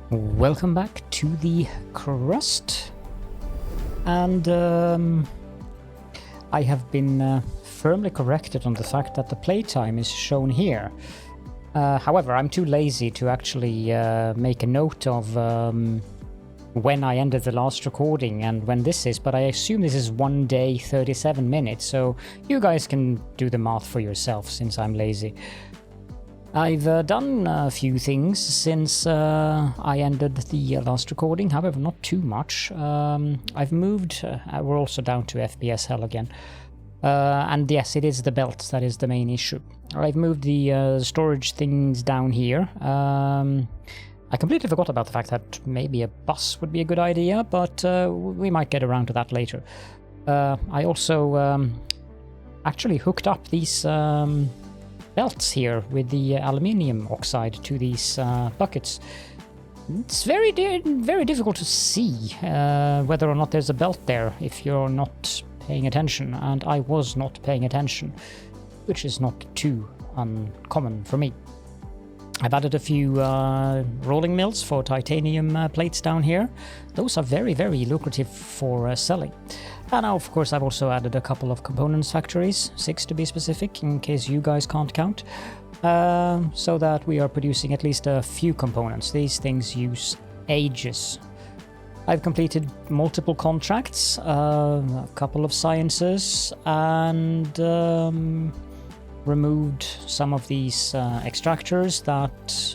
Welcome back to the Crust, and I have been firmly corrected on the fact that the playtime is shown here. However, I'm too lazy to actually make a note of when I ended the last recording and when this is, but I assume this is 1 day 37 minutes, so you guys can do the math for yourself since I'm lazy. I've done a few things since I ended the last recording, however not too much. I've moved, we're also down to FPS hell again, and yes, it is the belt that is the main issue. I've moved the storage things down here. I completely forgot about the fact that maybe a bus would be a good idea, but we might get around to that later. I also actually hooked up these belts here with the aluminium oxide to these buckets. It's very difficult to see whether or not there's a belt there if you're not paying attention, and I was not paying attention, which is not too uncommon for me. I've added a few rolling mills for titanium plates down here. Those are very lucrative for selling. And now, of course, I've also added a couple of components factories, 6 to be specific, in case you guys can't count, so that we are producing at least a few components. These things use ages. I've completed multiple contracts, a couple of sciences, and removed some of these extractors that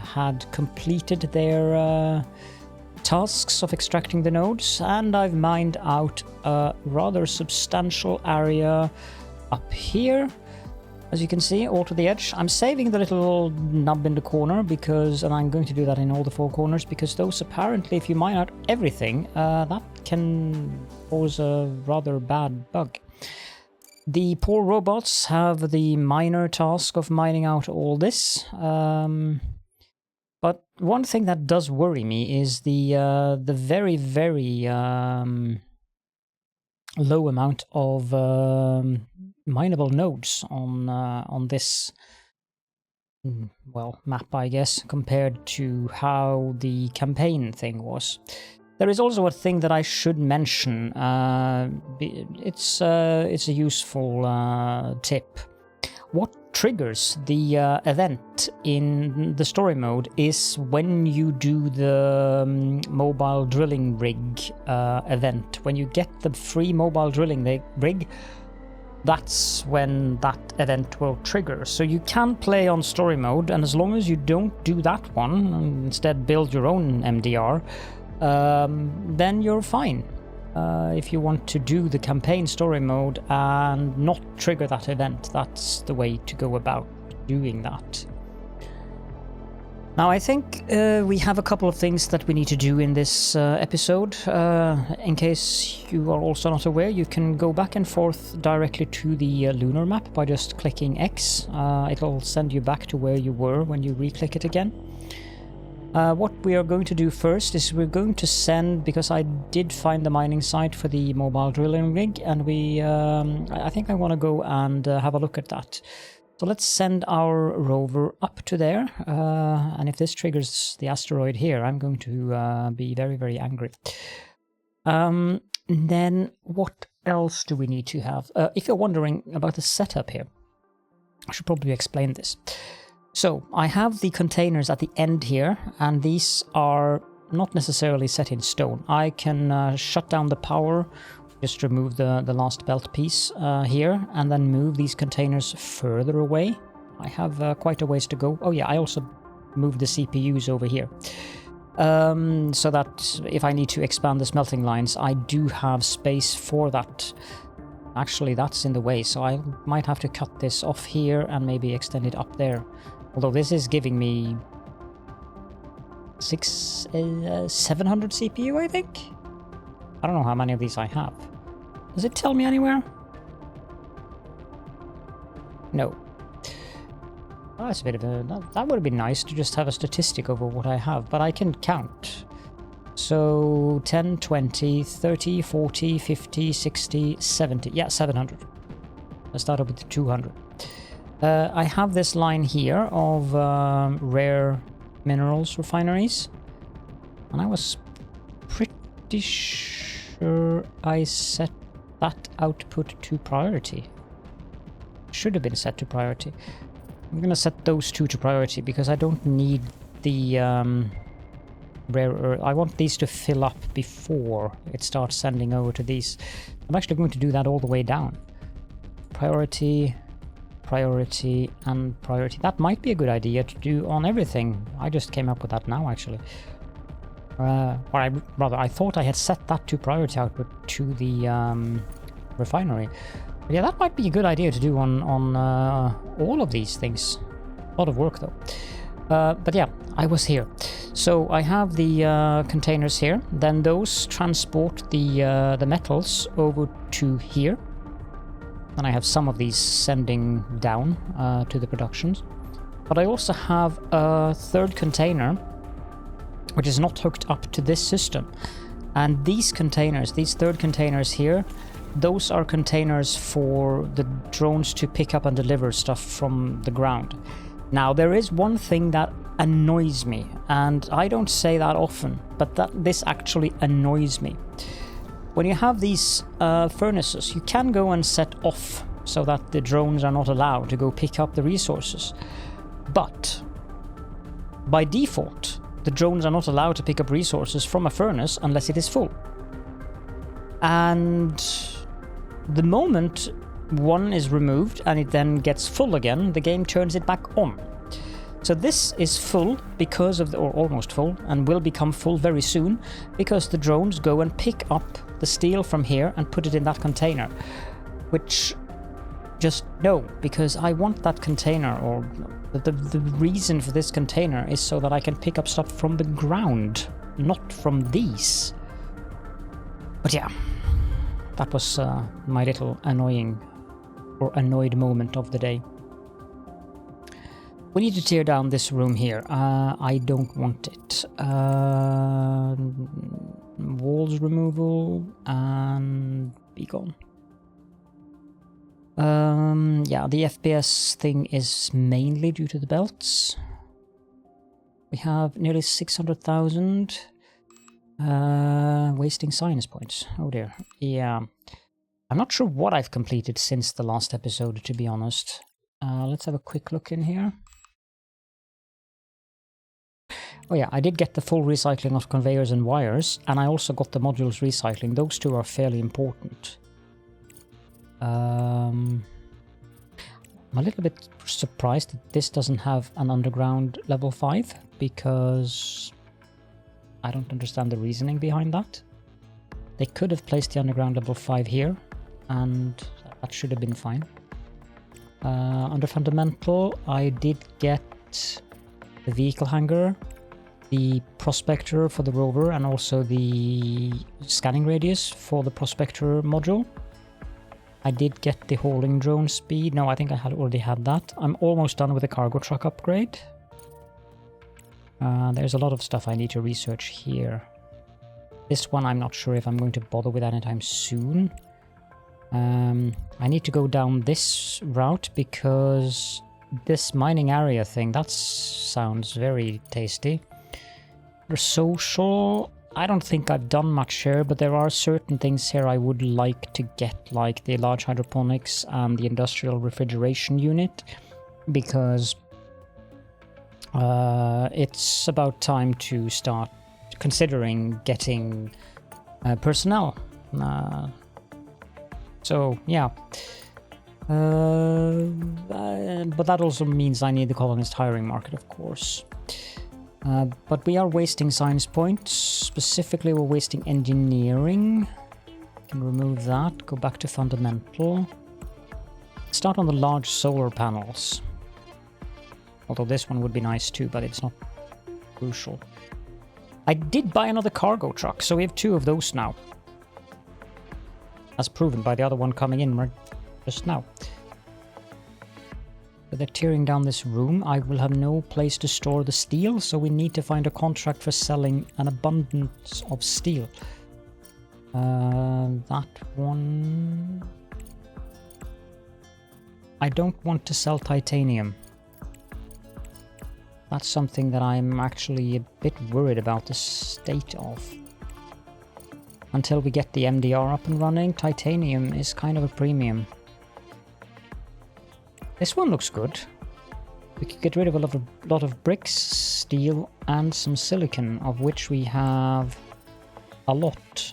had completed their tasks of extracting the nodes, and I've mined out a rather substantial area up here, as you can see, all to the edge. I'm saving the little nub in the corner because, and I'm going to do that in all the 4 corners, because those apparently, if you mine out everything, that can cause a rather bad bug. The poor robots have the minor task of mining out all this. But one thing that does worry me is the very low amount of mineable nodes on this map, I guess, compared to how the campaign thing was. There is also a thing that I should mention. It's a useful tip. What triggers the event in the story mode is when you do the mobile drilling rig event. When you get the free mobile drilling rig, that's when that event will trigger. So you can play on story mode, and as long as you don't do that one, and instead build your own MDR, then you're fine. If you want to do the campaign story mode and not trigger that event, that's the way to go about doing that. Now, I think we have a couple of things that we need to do in this episode. In case you are also not aware, you can go back and forth directly to the lunar map by just clicking X. It'll send you back to where you were when you re-click it again. What we are going to do first is we're going to send, because I did find the mining site for the mobile drilling rig, and I think I want to go and have a look at that. So let's send our rover up to there, and if this triggers the asteroid here, I'm going to be very angry. Then what else do we need to have? If you're wondering about the setup here, I should probably explain this. So I have the containers at the end here, and these are not necessarily set in stone. I can shut down the power, just remove the last belt piece here, and then move these containers further away. I have quite a ways to go. Oh yeah, I also moved the CPUs over here. So that if I need to expand the smelting lines, I do have space for that. Actually, that's in the way, so I might have to cut this off here and maybe extend it up there. Although this is giving me 700 CPU, I think? I don't know how many of these I have. Does it tell me anywhere? No. Oh, that's a bit of a... That would have been nice to just have a statistic over what I have, but I can count. So 10, 20, 30, 40, 50, 60, 70. Yeah, 700. Let's start up with 200. I have this line here of rare minerals refineries. And I was pretty sure I set that output to priority. Should have been set to priority. I'm gonna set those two to priority because I don't need the rare earth. I want these to fill up before it starts sending over to these. I'm actually going to do that all the way down. Priority, priority, and priority. That might be a good idea to do on everything. I just came up with that now, actually. I thought I had set that to priority output to the refinery. But yeah, that might be a good idea to do on all of these things. A lot of work, though. But yeah, I was here. So I have the containers here. Then those transport the metals over to here. And I have some of these sending down to the productions. But I also have a third container, which is not hooked up to this system. And these containers, these third containers here, those are containers for the drones to pick up and deliver stuff from the ground. Now, there is one thing that annoys me, and I don't say that often, but this actually annoys me. When you have these furnaces, you can go and set off so that the drones are not allowed to go pick up the resources. But by default, the drones are not allowed to pick up resources from a furnace unless it is full. And the moment one is removed and it then gets full again, the game turns it back on. So this is full because of or almost full, and will become full very soon because the drones go and pick up the steel from here and put it in that container. Which, just no, because I want that container, or the reason for this container is so that I can pick up stuff from the ground, not from these. But yeah, that was my little annoyed moment of the day. We need to tear down this room here. I don't want it. Walls removal and be gone. Yeah, the FPS thing is mainly due to the belts. We have nearly 600,000 wasting science points. Oh dear. Yeah. I'm not sure what I've completed since the last episode, to be honest. Let's have a quick look in here. Oh yeah, I did get the full recycling of conveyors and wires, and I also got the modules recycling. Those two are fairly important. I'm a little bit surprised that this doesn't have an underground level 5, because I don't understand the reasoning behind that. They could have placed the underground level 5 here, and that should have been fine. Under fundamental, I did get the vehicle hangar, the prospector for the rover, and also the scanning radius for the prospector module. I did get the hauling drone speed. No, I think I had already had that. I'm almost done with the cargo truck upgrade. There's a lot of stuff I need to research here. This one I'm not sure if I'm going to bother with anytime soon. I need to go down this route because this mining area thing, that sounds very tasty. The social, I don't think I've done much here, but there are certain things here I would like to get, like the large hydroponics and the industrial refrigeration unit, because it's about time to start considering getting personnel. So yeah, but that also means I need the colonist hiring market, of course. But we are wasting science points. Specifically, we're wasting engineering. Can remove that. Go back to fundamental. Start on the large solar panels. Although this one would be nice too, but it's not crucial. I did buy another cargo truck, so we have 2 of those now. As proven by the other one coming in right just now. But they're tearing down this room. I will have no place to store the steel, so we need to find a contract for selling an abundance of steel. That one... I don't want to sell titanium. That's something that I'm actually a bit worried about the state of. Until we get the MDR up and running, titanium is kind of a premium. This one looks good. We could get rid of a lot of bricks, steel, and some silicon, of which we have a lot.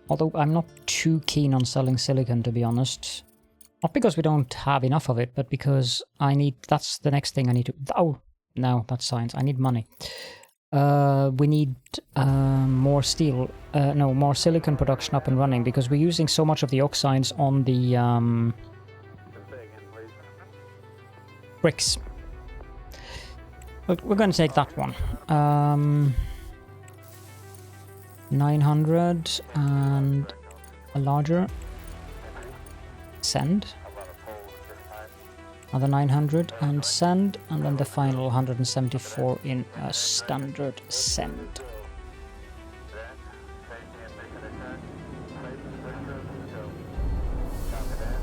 Although I'm not too keen on selling silicon, to be honest. Not because we don't have enough of it, but because that's the next thing I need to... Oh, no, that's science. I need money. We need more steel, more silicon production up and running, because we're using so much of the oxides on the bricks. But we're going to take that one. 900 and a larger. Send. Another 900 and send, and then the final 174 in a standard send.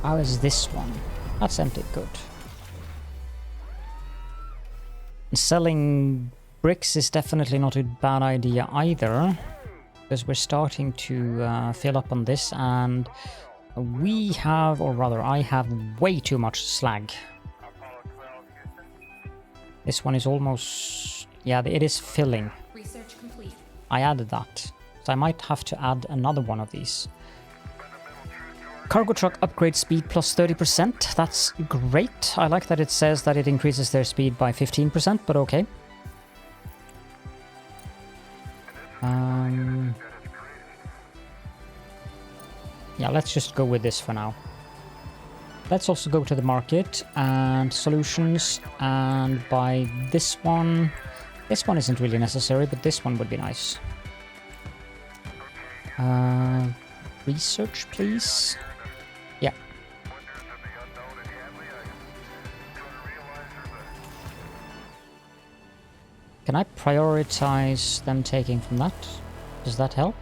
How is this one? That's empty, good. Selling bricks is definitely not a bad idea either, because we're starting to fill up on this, and we have, or rather I have, way too much slag. This one is almost... yeah, it is filling. Research complete. I added that, so I might have to add another one of these. Cargo truck upgrade speed plus 30%. That's great. I like that it says that it increases their speed by 15%, but okay. Yeah, let's just go with this for now. Let's also go to the market and solutions and buy this one. This one isn't really necessary, but this one would be nice. Research, please. Yeah. Can I prioritize them taking from that? Does that help?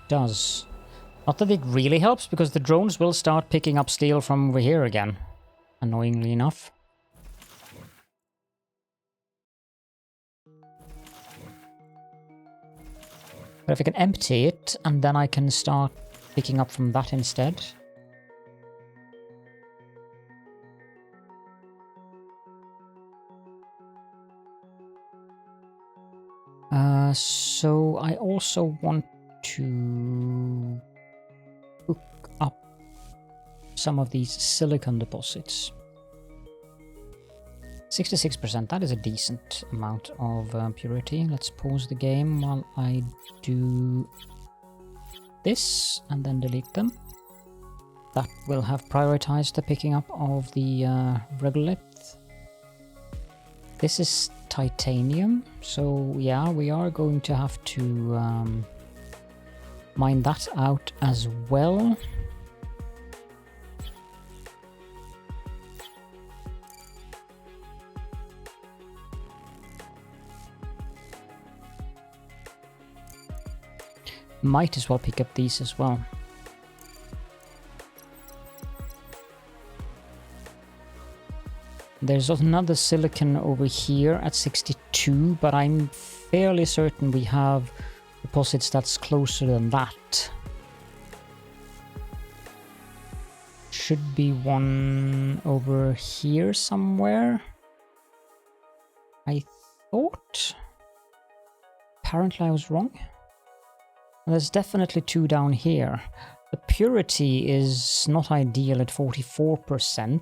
Does. Not that it really helps, because the drones will start picking up steel from over here again, annoyingly enough. But if I can empty it, and then I can start picking up from that instead. So I also want to hook up some of these silicon deposits. 66%, that is a decent amount of purity. Let's pause the game while I do this and then delete them. That will have prioritized the picking up of the regolith. This is titanium, so yeah, we are going to have to mine that out as well. Might as well pick up these as well. There's another silicon over here at 62, but I'm fairly certain we have deposits that's closer than that. Should be one over here somewhere, I thought. Apparently I was wrong. There's definitely two down here. The purity is not ideal at 44%,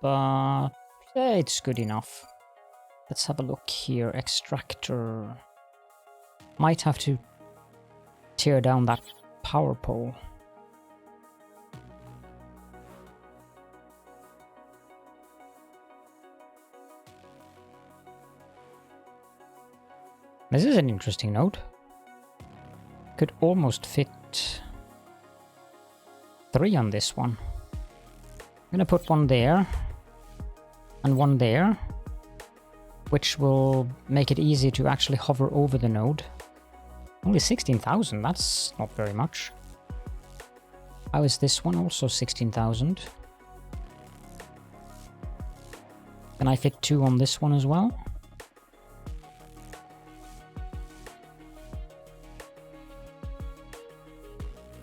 but it's good enough. Let's have a look here. Extractor. Might have to tear down that power pole. This is an interesting node. Could almost fit 3 on this one. I'm gonna put one there and one there, which will make it easy to actually hover over the node. Only 16,000, that's not very much. How is this one? Also 16,000. Can I fit 2 on this one as well?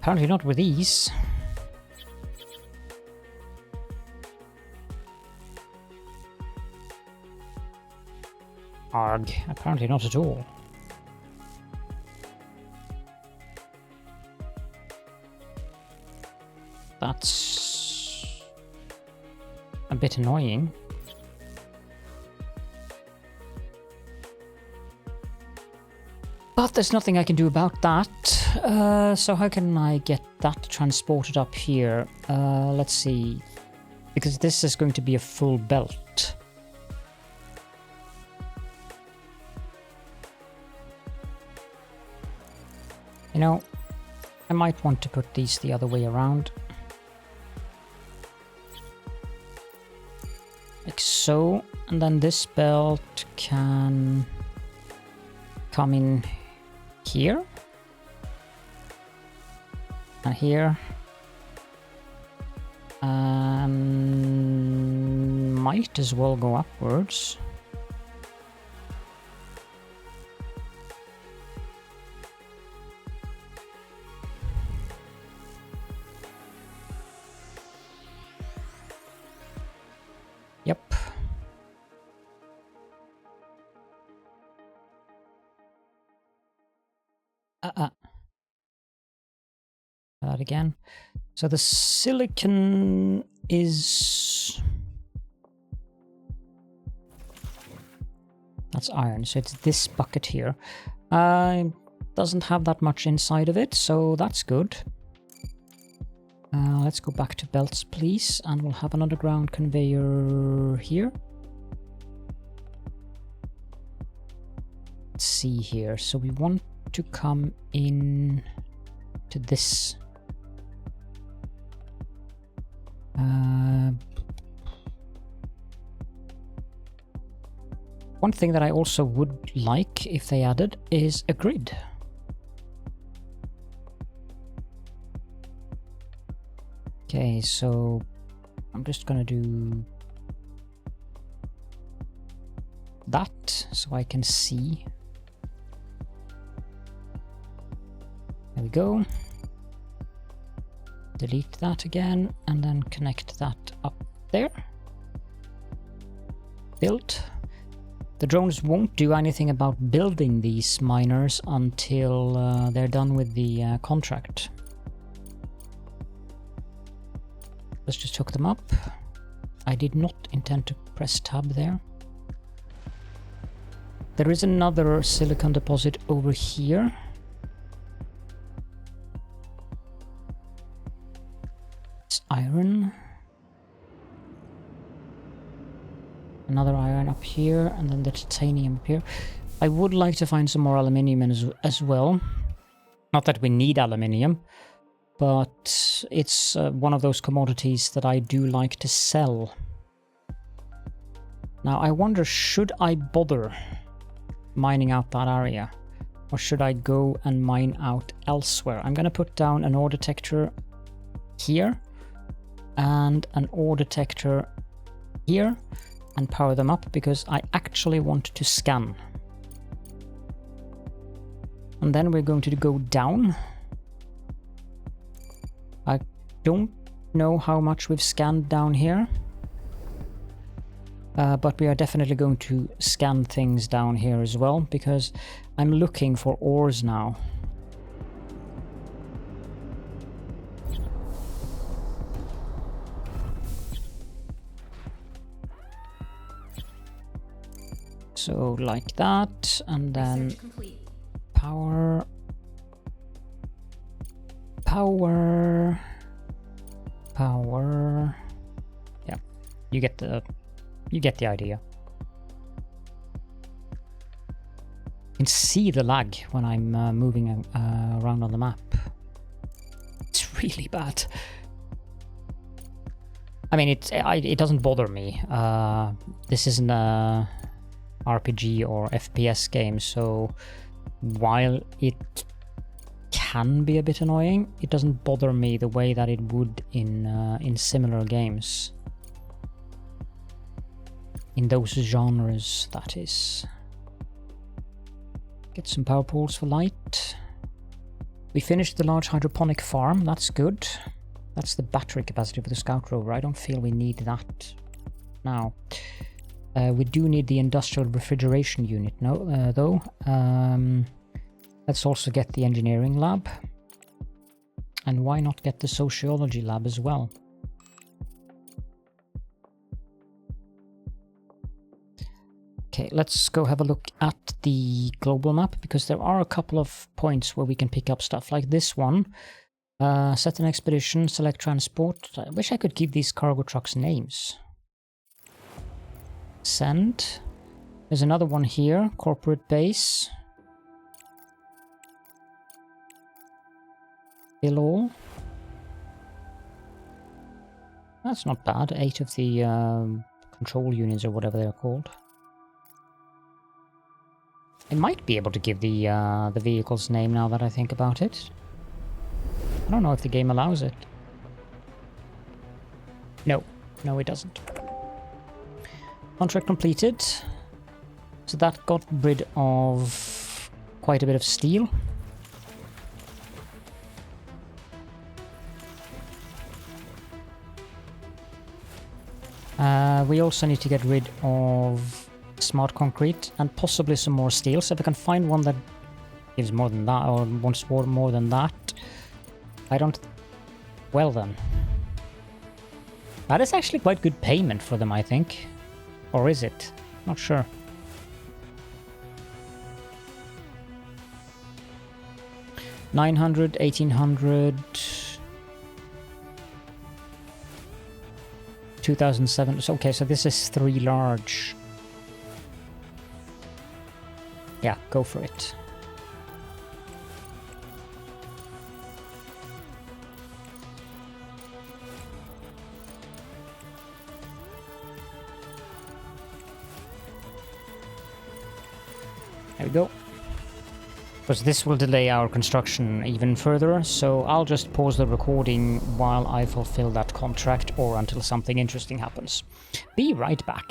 Apparently not with these. Arg, apparently not at all. That's a bit annoying. But there's nothing I can do about that. So how can I get that transported up here? Let's see. Because this is going to be a full belt. You know, I might want to put these the other way around. Like so. And then this belt can come in here. And here. And might as well go upwards. Yep. That again. So the silicon is... That's iron, so it's this bucket here. Doesn't have that much inside of it, so that's good. Let's go back to belts, please, and we'll have an underground conveyor here. Let's see here. So we want to come in to this. One thing that I also would like if they added is a grid. Okay, so I'm just gonna do that so I can see. There we go. Delete that again and then connect that up there. Build. The drones won't do anything about building these miners until they're done with the contract. Let's just hook them up. I did not intend to press tab there. There is another silicon deposit over here. It's iron. Another iron up here, and then the titanium up here. I would like to find some more aluminium as well. Not that we need aluminium, but it's one of those commodities that I do like to sell. Now I wonder, should I bother mining out that area? Or should I go and mine out elsewhere? I'm going to put down an ore detector here and an ore detector here and power them up because I actually want to scan. And then we're going to go down. I don't know how much we've scanned down here. But we are definitely going to scan things down here as well, because I'm looking for ores now. So like that, and then power. Yeah, you get the idea. You can see the lag when I'm moving around on the map. It's really bad. I mean, it doesn't bother me. This isn't a RPG or FPS game, so while it can be a bit annoying. It doesn't bother me the way that it would in similar games. In those genres, that is. Get some power poles for light. We finished the large hydroponic farm, that's good. That's the battery capacity for the scout rover. I don't feel we need that now. We do need the industrial refrigeration unit though. Let's also get the engineering lab. And why not get the sociology lab as well? Okay, let's go have a look at the global map, because there are a couple of points where we can pick up stuff like this one. Set an expedition, select transport. I wish I could give these cargo trucks names. Send. There's another one here, corporate base. Fill all. That's not bad. 8 of the control units or whatever they're called. I might be able to give the vehicle's name now that I think about it. I don't know if the game allows it. No, it doesn't. Contract completed. So that got rid of quite a bit of steel. We also need to get rid of smart concrete and possibly some more steel. So if I can find one that gives more than that, or wants more than that, I don't... Well then. That is actually quite good payment for them, I think. Or is it? Not sure. $900, $1,800... 2007. Okay, so this is 3 large. Yeah, go for it. There we go. Because this will delay our construction even further, so I'll just pause the recording while I fulfill that contract, or until something interesting happens. Be right back.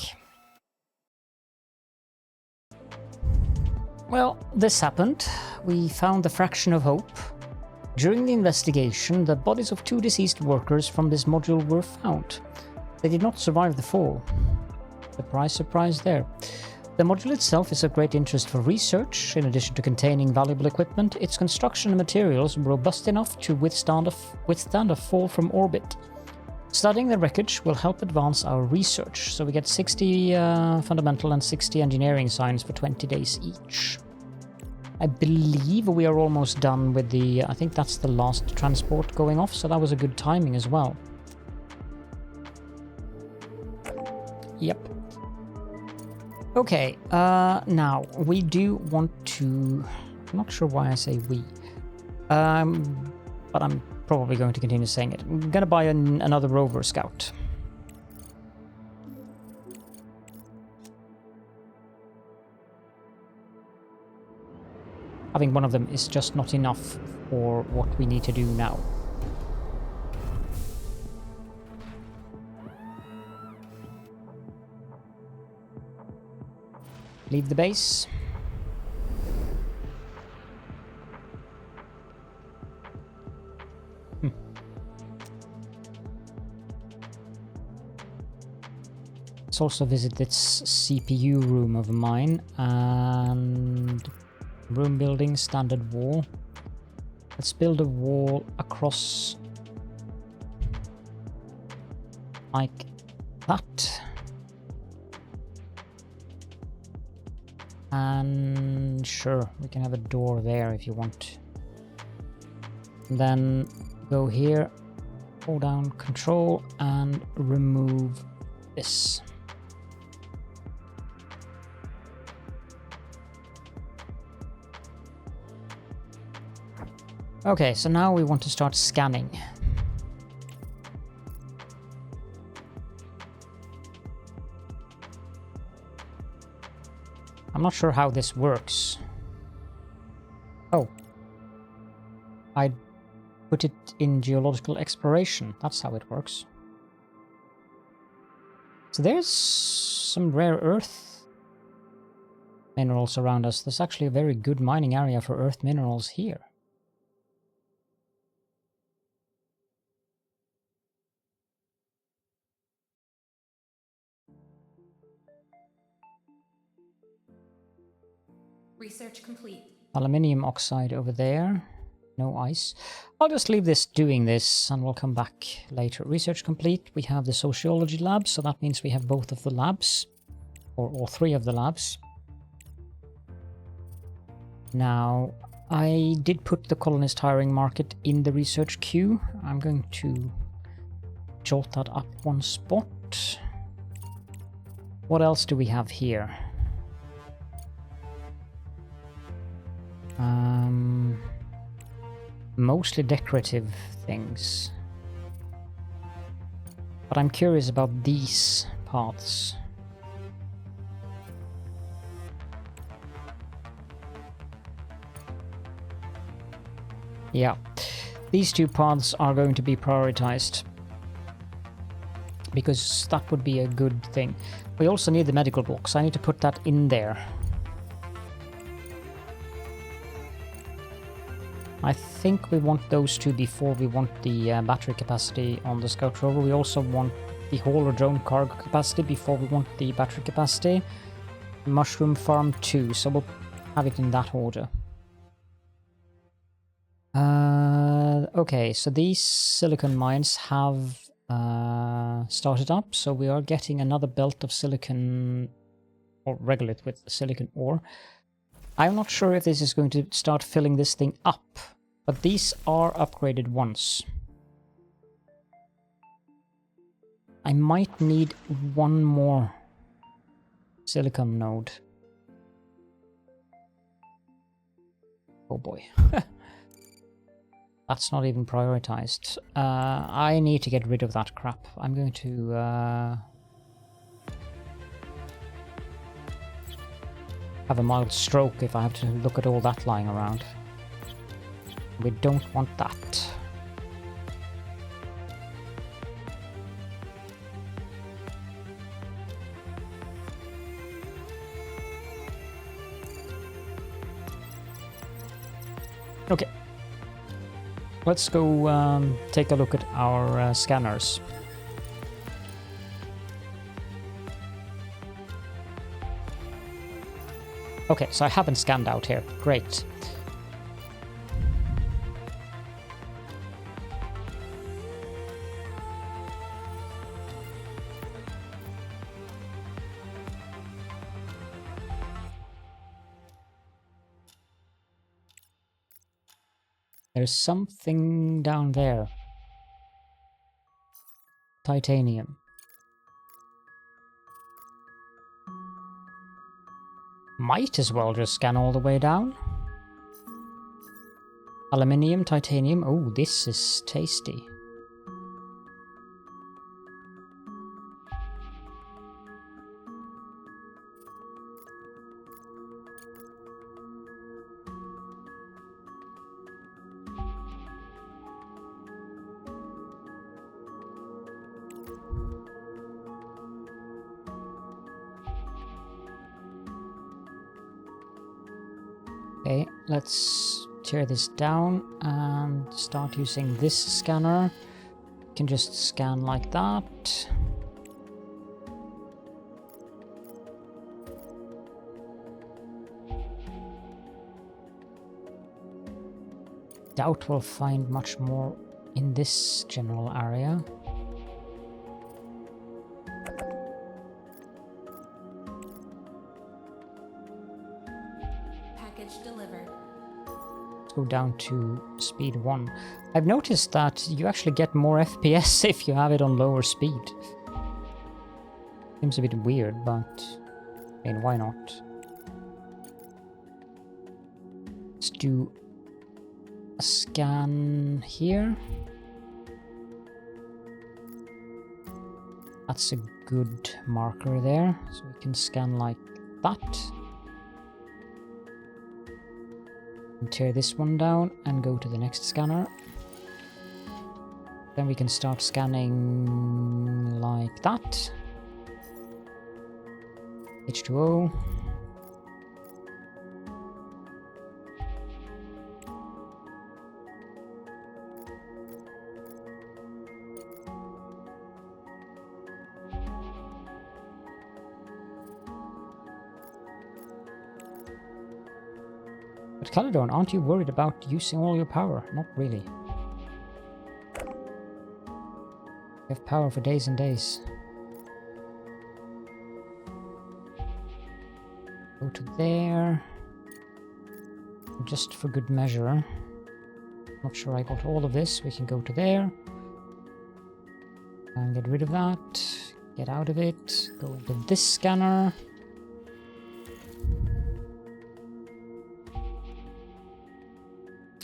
Well, this happened. We found the fraction of hope. During the investigation, the bodies of 2 deceased workers from this module were found. They did not survive the fall. Surprise, surprise there. The module itself is of great interest for research. In addition to containing valuable equipment, its construction and materials were robust enough to withstand a fall from orbit. Studying the wreckage will help advance our research, so we get 60 fundamental and 60 engineering science for 20 days each. I believe we are almost done with the... I think that's the last transport going off, so that was a good timing as well. Yep. Okay, now, we do want to... I'm not sure why I say we. But I'm probably going to continue saying it. I'm gonna buy another rover scout. Having one of them is just not enough for what we need to do now. Leave the base. Let's also visit this CPU room of mine, and room building, standard wall. Let's build a wall across like that. And sure, we can have a door there if you want. And then go here, hold down control and remove this. Okay, so now we want to start scanning. I'm not sure how this works. Oh. I'd put it in geological exploration. That's how it works. So there's some rare earth minerals around us. There's actually a very good mining area for earth minerals here. Research complete. Aluminium oxide over there. No ice. I'll just leave this doing this and we'll come back later. Research complete. We have the sociology lab, so that means we have both of the labs. Or all three of the labs. Now, I did put the colonist hiring market in the research queue. I'm going to jolt that up one spot. What else do we have here? Mostly decorative things. But I'm curious about these paths. Yeah, these two paths are going to be prioritized. Because that would be a good thing. We also need the medical box. I need to put that in there. I think we want those two before we want the battery capacity on the Scout Rover. We also want the hauler drone cargo capacity before we want the battery capacity. Mushroom farm 2, so we'll have it in that order. Okay, so these silicon mines have started up, so we are getting another belt of silicon, or regolith with silicon ore. I'm not sure if this is going to start filling this thing up, but these are upgraded once. I might need one more silicon node. Oh boy. That's not even prioritized. I need to get rid of that crap. I'm going to... have a mild stroke if I have to look at all that lying around. We don't want that. Okay. Let's go take a look at our scanners. Okay, so I haven't scanned out here. Great. There's something down there. Titanium. Might as well just scan all the way down. Aluminium, titanium. Oh, this is tasty. Okay, let's tear this down and start using this scanner. You can just scan like that. Doubt we'll find much more in this general area. Delivered. Let's go down to speed 1. I've noticed that you actually get more FPS if you have it on lower speed. Seems a bit weird, but I mean, why not? Let's do a scan here. That's a good marker there, so we can scan like that. And tear this one down and go to the next scanner. Then we can start scanning like that. H2O. But Caledon, aren't you worried about using all your power? Not really. You have power for days and days. Go to there. Just for good measure. Not sure I got all of this. We can go to there. And get rid of that. Get out of it. Go into this scanner.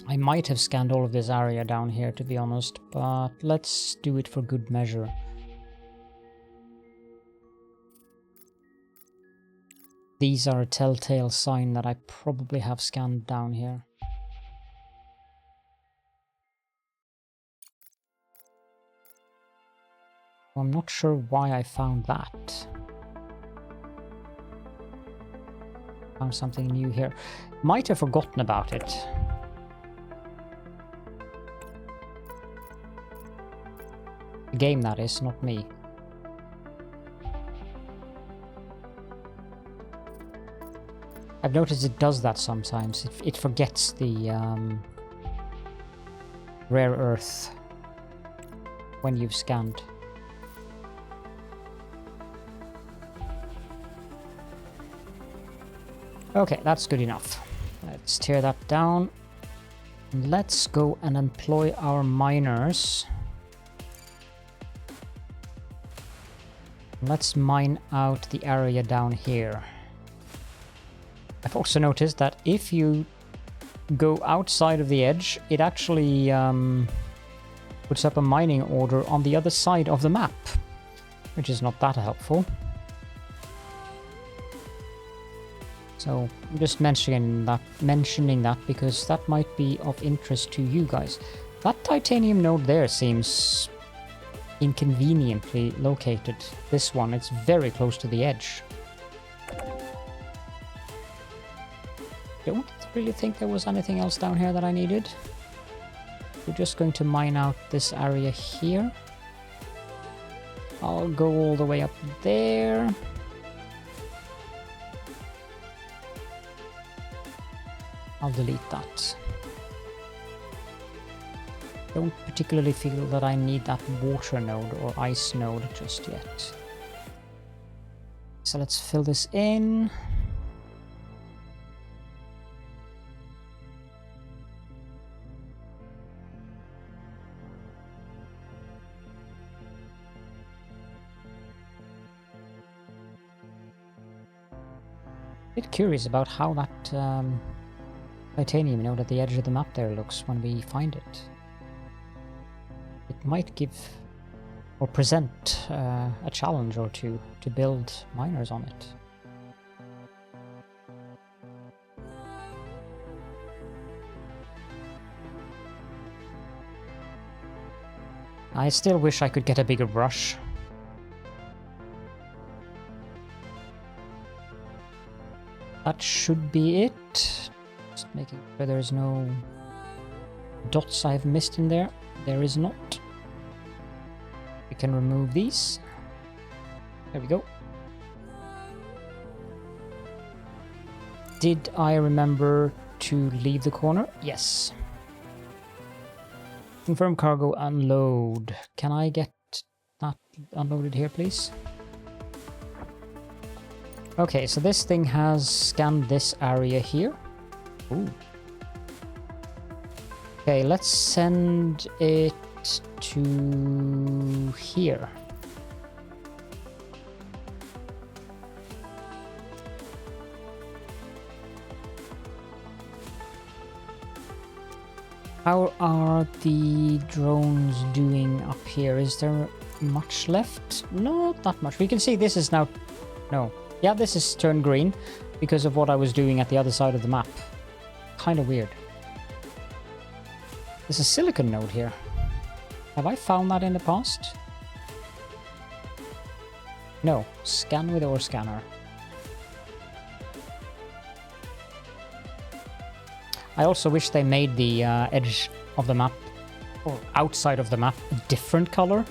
I might have scanned all of this area down here, to be honest, but let's do it for good measure. These are a telltale sign that I probably have scanned down here. I'm not sure why I found that. Found something new here. Might have forgotten about it. The game, that is, not me. I've noticed it does that sometimes. It forgets the rare earth when you've scanned. Okay, that's good enough. Let's tear that down. Let's go and employ our miners. Let's mine out the area down here. I've also noticed that if you go outside of the edge, it actually puts up a mining order on the other side of the map, which is not that helpful. So I'm just mentioning that because that might be of interest to you guys. That titanium node there seems inconveniently located. This one, it's very close to the edge. Don't really think there was anything else down here that I needed. We're just going to mine out this area here. I'll go all the way up there. I'll delete that. Don't particularly feel that I need that water node or ice node just yet. So let's fill this in. Bit curious about how that titanium node at the edge of the map there looks when we find it. It might give or present a challenge or two to build miners on it. I still wish I could get a bigger brush. That should be it. Just making sure there's no dots I've missed in there. There is not. We can remove these. There we go. Did I remember to leave the corner? Yes. Confirm cargo, unload. Can I get that unloaded here, please? Okay, so this thing has scanned this area here. Ooh. Okay, let's send it to here. How are the drones doing up here? Is there much left? Not that much. We can see this is now... No. Yeah, this is turned green because of what I was doing at the other side of the map. Kind of weird. There's a silicon node here. Have I found that in the past? No. Scan with ore scanner. I also wish they made the edge of the map, or outside of the map, a different color.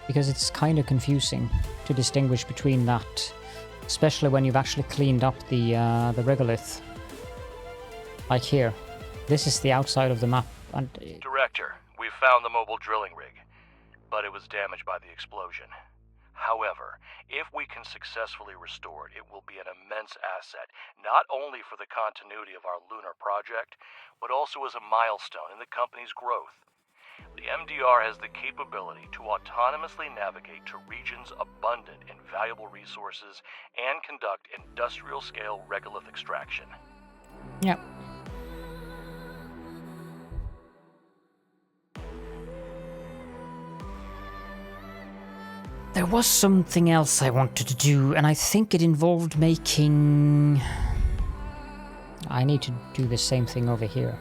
Because it's kind of confusing to distinguish between that. Especially when you've actually cleaned up the regolith. Like here. This is the outside of the map. And Director, we found the mobile drilling rig, but it was damaged by the explosion. However, if we can successfully restore it, it will be an immense asset, not only for the continuity of our lunar project, but also as a milestone in the company's growth. The MDR has the capability to autonomously navigate to regions abundant in valuable resources and conduct industrial-scale regolith extraction. yeah. There was something else I wanted to do, and I think it involved making... I need to do the same thing over here.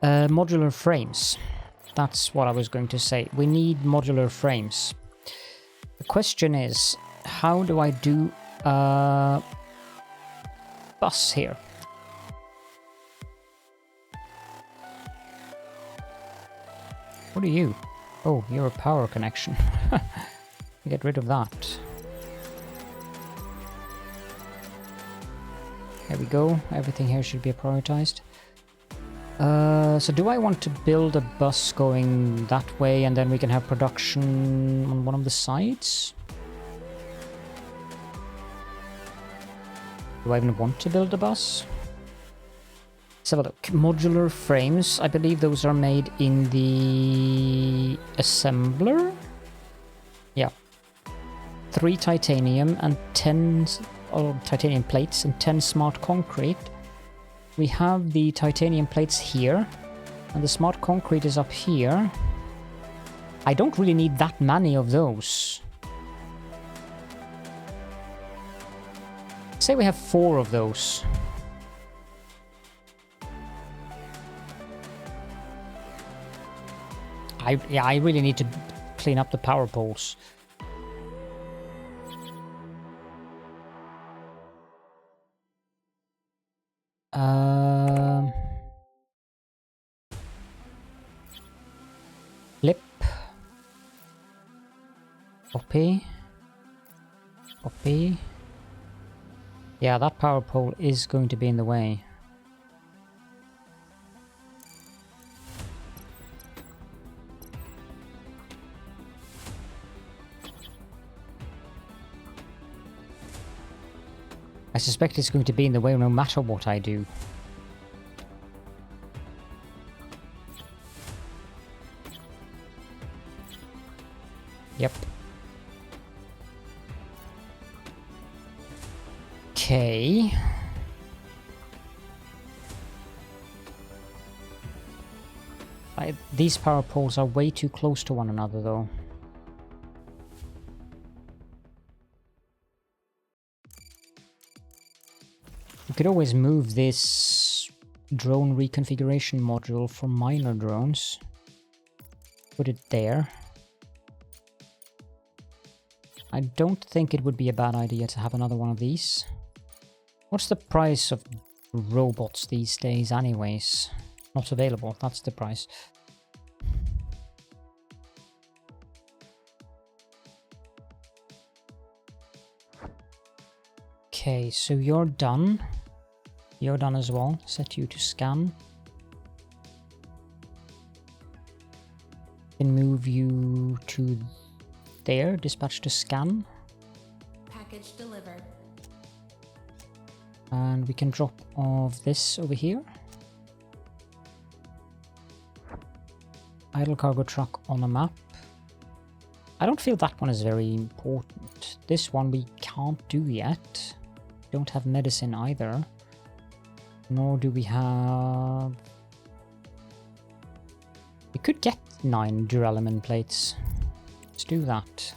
Modular frames. That's what I was going to say. We need modular frames. The question is, how do I do bus here? What are you? Oh, you're a power connection. Get rid of that. There we go. Everything here should be prioritized. So do I want to build a bus going that way and then we can have production on one of the sides? Do I even want to build a bus? Let's have a look. Modular frames. I believe those are made in the assembler. Yeah. 3 titanium and 10 titanium plates and 10 smart concrete. We have the titanium plates here, and the smart concrete is up here. I don't really need that many of those. Say we have 4 of those. I really need to clean up the power poles. Lip. Copy. Copy. Yeah, that power pole is going to be in the way. I suspect it's going to be in the way no matter what I do. Yep. Okay. These power poles are way too close to one another, though. We could always move this drone reconfiguration module for minor drones. Put it there. I don't think it would be a bad idea to have another one of these. What's the price of robots these days anyways? Not available, that's the price. Okay, so you're done. You're done as well. Set you to scan. Then move you to there, dispatch to scan. Package delivered. And we can drop off this over here. Idle cargo truck on a map. I don't feel that one is very important. This one we can't do yet. Don't have medicine either. Nor do we have... We could get 9 duralumin plates. Let's do that.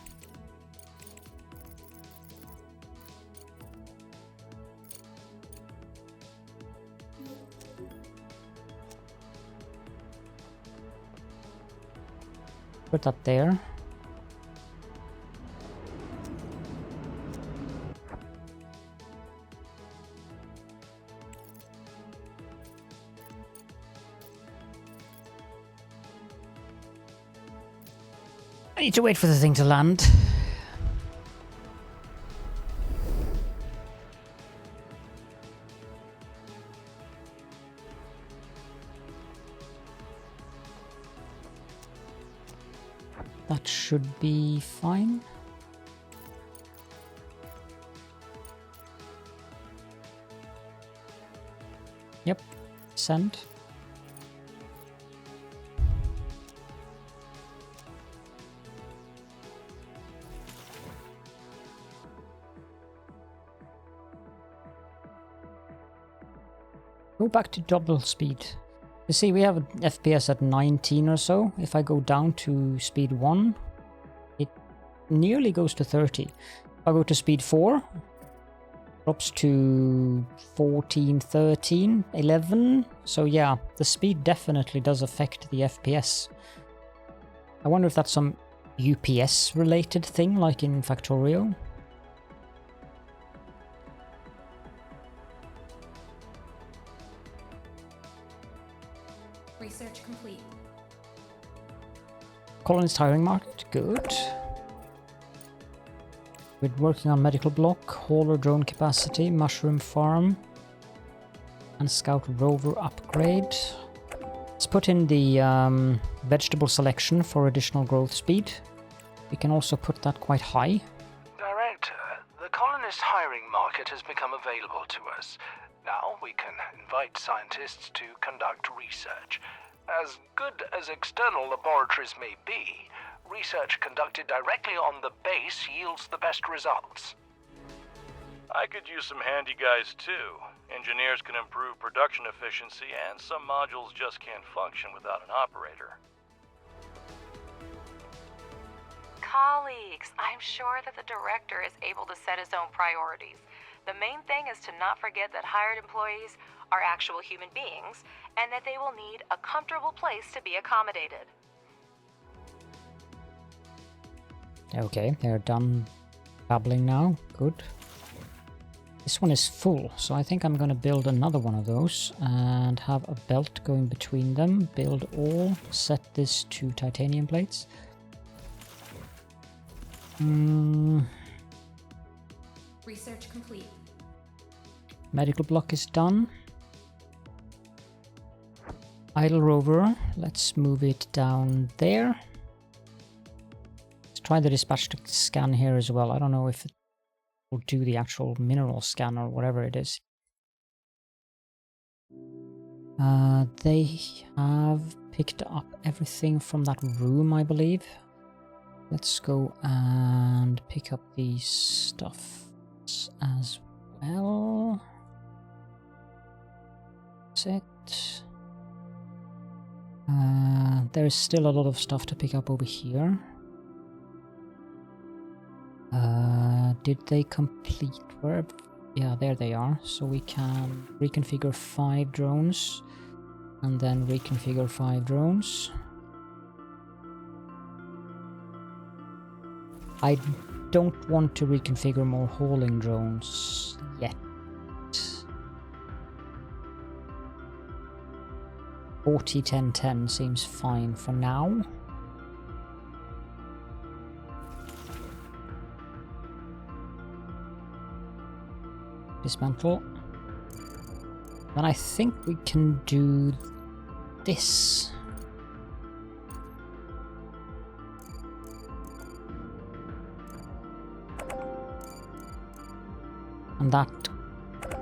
Put that there. I need to wait for the thing to land. That should be fine. Yep, send. Go back to double speed. You see, we have an FPS at 19 or so. If I go down to speed 1, it nearly goes to 30. If I go to speed 4, drops to 14, 13, 11. So yeah, the speed definitely does affect the FPS. I wonder if that's some UPS related thing, like in Factorio. Research complete. Colonist hiring market, good. We're working on medical block, hauler drone capacity, mushroom farm, and scout rover upgrade. Let's put in the vegetable selection for additional growth speed. We can also put that quite high. Director, the colonist hiring market has become available to us. Now we can invite scientists to conduct research. As good as external laboratories may be, research conducted directly on the base yields the best results. I could use some handy guys too. Engineers can improve production efficiency, and some modules just can't function without an operator. Colleagues, I'm sure that the director is able to set his own priorities. The main thing is to not forget that hired employees are actual human beings, and that they will need a comfortable place to be accommodated. Okay, they're done babbling now. Good. This one is full, so I think I'm gonna build another one of those and have a belt going between them. Build all, set this to titanium plates. Research complete. Medical block is done. Idle rover, let's move it down there. Let's try the dispatch to scan here as well. I don't know if it will do the actual mineral scan or whatever it is. They have picked up everything from that room, I believe. Let's go and pick up these stuff as well. That's it. There's still a lot of stuff to pick up over here. Did they complete where? Yeah, there they are. So we can reconfigure 5 drones and then reconfigure 5 drones. I don't want to reconfigure more hauling drones yet. 40, 10, 10 seems fine for now. Dismantle. Then I think we can do this. And that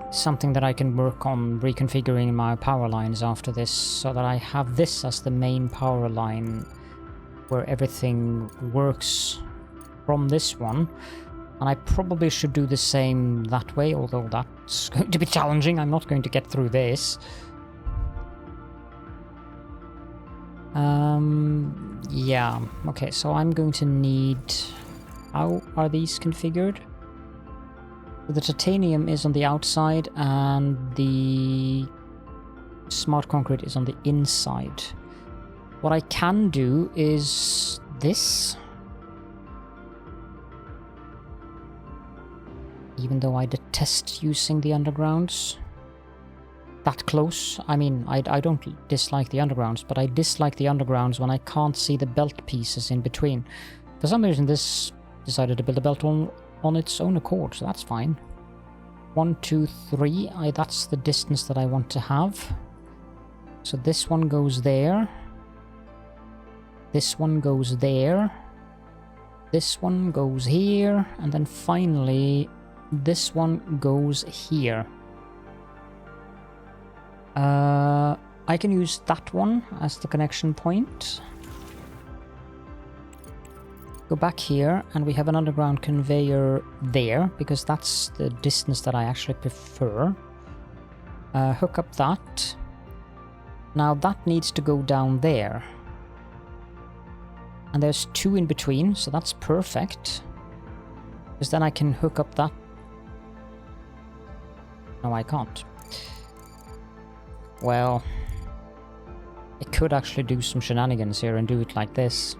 is something that I can work on reconfiguring my power lines after this, so that I have this as the main power line where everything works from this one. And I probably should do the same that way, although that's going to be challenging. I'm not going to get through this. Yeah, okay, so I'm going to need... How are these configured? The titanium is on the outside and the smart concrete is on the inside. What I can do is this. Even though I detest using the undergrounds that close. I mean, I don't dislike the undergrounds, but I dislike the undergrounds when I can't see the belt pieces in between. For some reason, this decided to build a belt on its own accord, so that's fine. 1, 2, 3. That's the distance that I want to have. So this one goes there. This one goes there. This one goes here. And then finally, this one goes here. I can use that one as the connection point. Go back here, and we have an underground conveyor there, because that's the distance that I actually prefer. Hook up that. Now that needs to go down there. And there's 2 in between, so that's perfect. Because then I can hook up that. No, I can't. Well, I could actually do some shenanigans here and do it like this.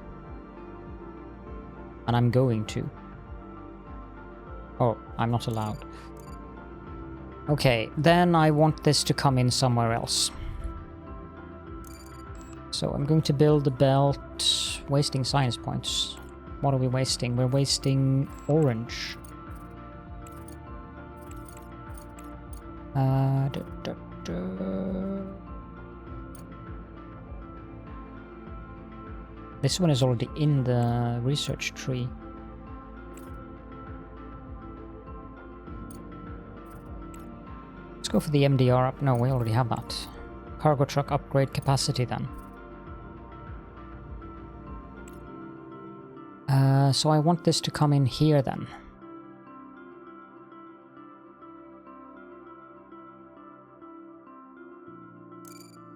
And I'm going to. Oh, I'm not allowed. Okay, then I want this to come in somewhere else. So I'm going to build a belt, wasting science points. What are we wasting? We're wasting orange. This one is already in the research tree. Let's go for the MDR up. No, we already have that. Cargo truck upgrade capacity then. So I want this to come in here then.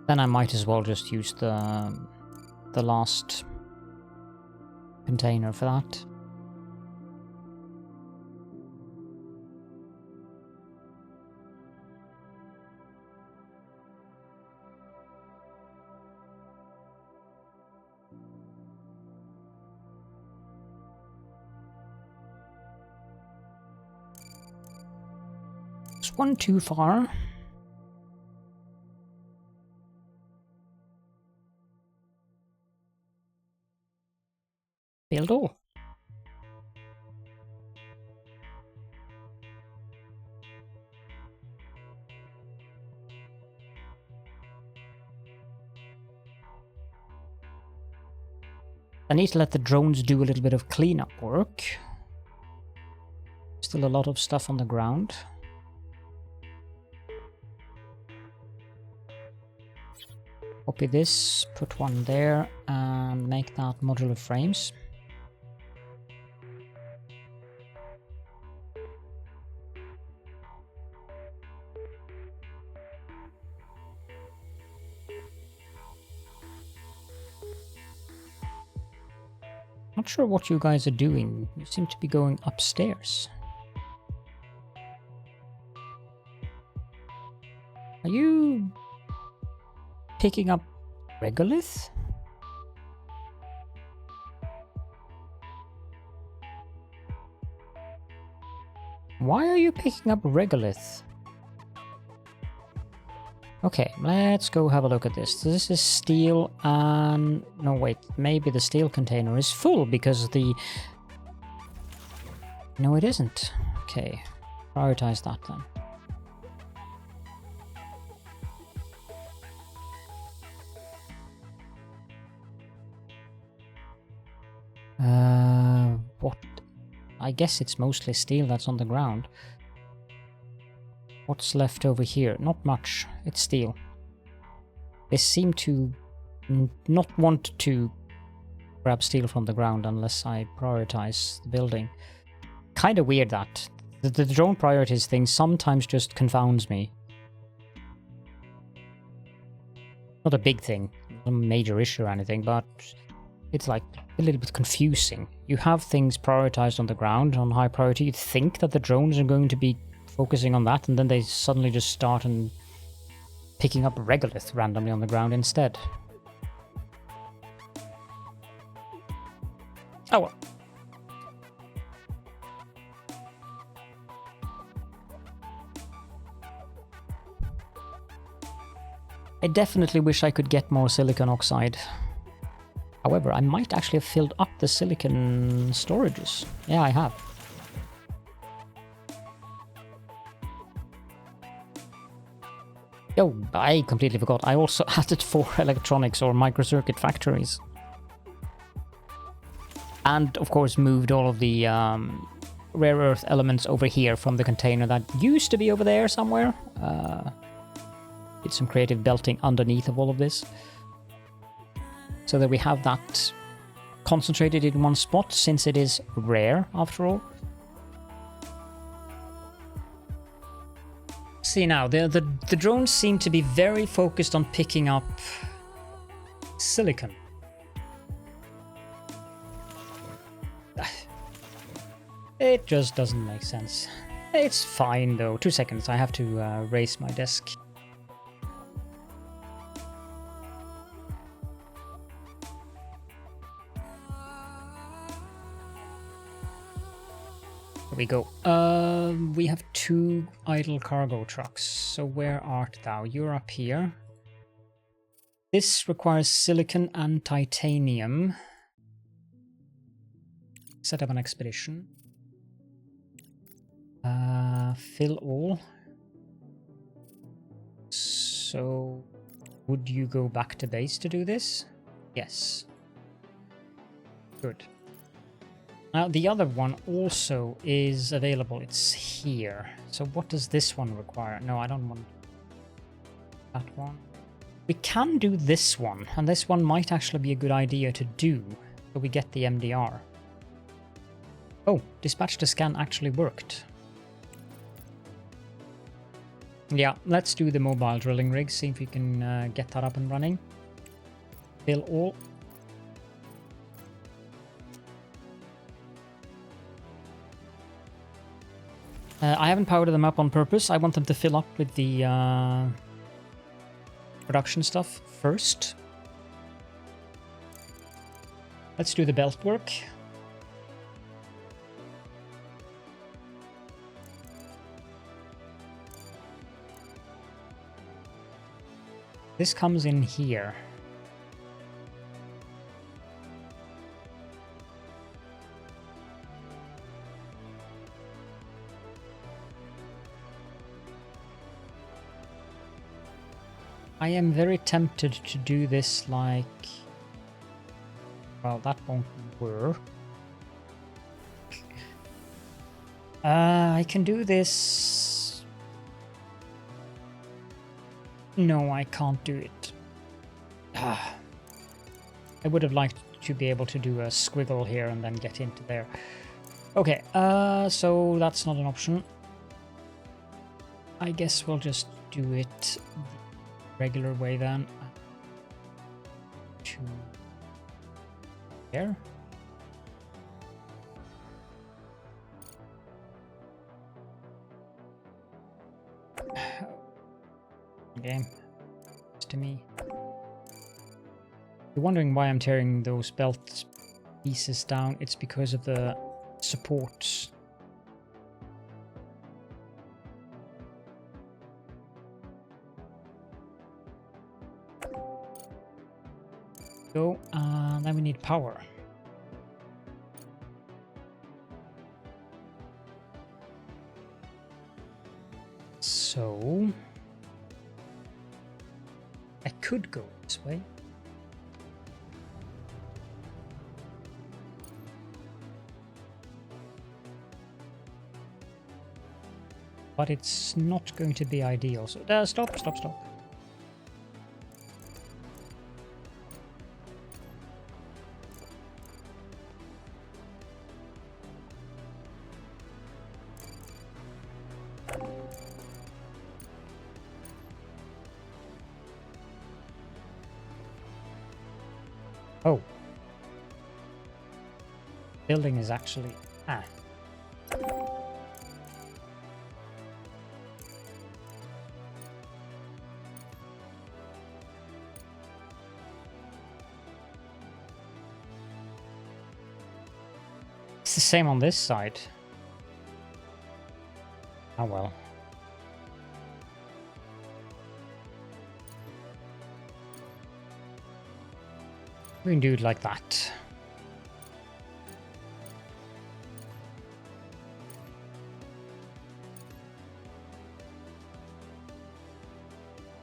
Then I might as well just use the last container for that. It's one too far. Build all. I need to let the drones do a little bit of cleanup work. Still a lot of stuff on the ground. Copy this, put one there, and make that modular frames. Not sure what you guys are doing. You seem to be going upstairs. Are you picking up regolith? Why are you picking up regolith? Okay, let's go have a look at this. This is steel and... no, wait. Maybe the steel container is full because the... no, it isn't. Okay, prioritize that then. What? I guess it's mostly steel that's on the ground. What's left over here? Not much. It's steel. They seem to not want to grab steel from the ground unless I prioritize the building. Kind of weird that. The drone priorities thing sometimes just confounds me. Not a big thing, not a major issue or anything, but it's like a little bit confusing. You have things prioritized on the ground on high priority. You'd think that the drones are going to be focusing on that, and then they suddenly just start and picking up regolith randomly on the ground instead. I definitely wish I could get more silicon oxide. However, I might actually have filled up the silicon storages. Yeah, I have. Oh, I completely forgot. I also added 4 electronics or microcircuit factories. And, of course, moved all of the rare earth elements over here from the container that used to be over there somewhere. Did some creative belting underneath of all of this. So that we have that concentrated in one spot, since it is rare, after all. See now, the drones seem to be very focused on picking up silicon. It just doesn't make sense. It's fine though. 2 seconds, I have to raise my desk. There we go. We have 2 idle cargo trucks. So where art thou? You're up here. This requires silicon and titanium. Set up an expedition. Fill all. So, would you go back to base to do this? Yes. Good. Now, the other one also is available. It's here. So what does this one require? No, I don't want that one. We can do this one, and this one might actually be a good idea to do, so we get the MDR. Oh, dispatch to scan actually worked. Yeah, let's do the mobile drilling rig, see if we can get that up and running. Fill all. I haven't powered them up on purpose. I want them to fill up with the production stuff first. Let's do the belt work. This comes in here. I am very tempted to do this like... Well, that won't work. I can do this... No, I can't do it. I would have liked to be able to do a squiggle here and then get into there. Okay, so that's not an option. I guess we'll just do it the regular way then. To there. Game. It's to me. You're wondering why I'm tearing those belt pieces down. It's because of the supports. Go, then we need power. So I could go this way. But it's not going to be ideal. So stop. Oh. Building is actually... It's the same on this side. Oh well. We can do it like that.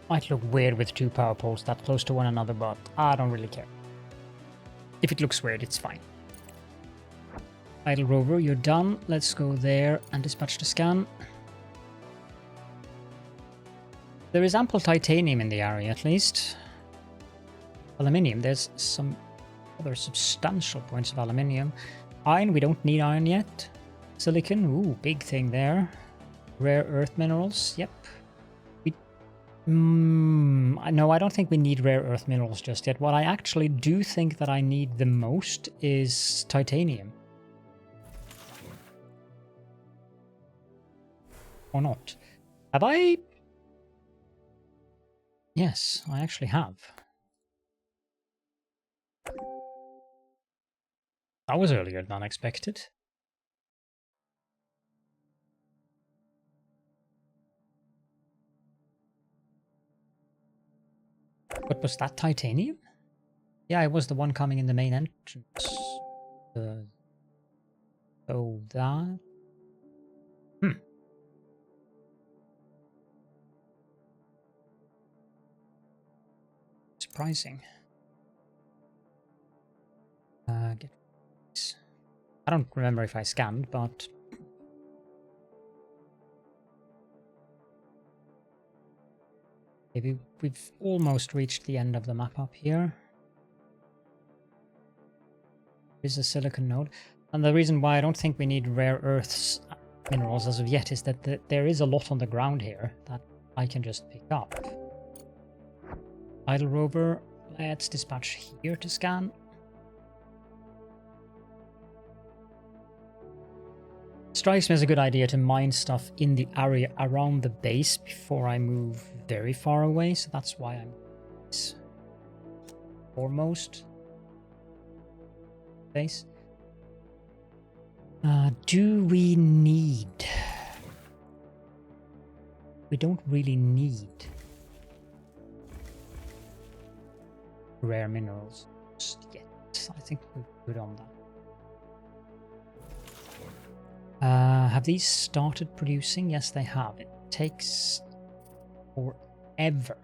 Might look weird with two power poles that close to one another, but I don't really care. If it looks weird, it's fine. Idle rover, you're done. Let's go there and dispatch the scan. There is ample titanium in the area, at least. Aluminium, there's some other substantial points of aluminium. Iron, we don't need iron yet. Silicon, ooh, big thing there. Rare earth minerals, yep. No, I don't think we need rare earth minerals just yet. What I actually do think that I need the most is titanium. Or not. Have I? Yes, I actually have. That was earlier than expected. But was that titanium? Yeah, it was the one coming in the main entrance. So that... Surprising. Get this. I don't remember if I scanned, but... Maybe we've almost reached the end of the map up here. There's a silicon node. And the reason why I don't think we need rare earths minerals as of yet is that there is a lot on the ground here that I can just pick up. Idle rover, let's dispatch here to scan. Strikes me as a good idea to mine stuff in the area around the base before I move very far away, so that's why I'm foremost base. Do we need... We don't really need rare minerals just yet. I think we're good on that. Have these started producing? Yes, they have. It takes forever.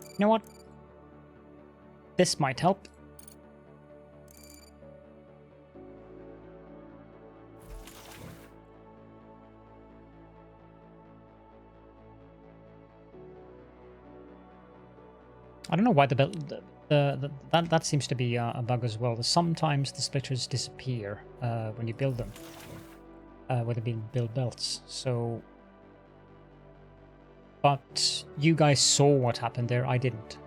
You know what? This might help. I don't know why that seems to be a bug as well. Sometimes the splitters disappear when you build them, when they build belts. So, but you guys saw what happened there. I didn't.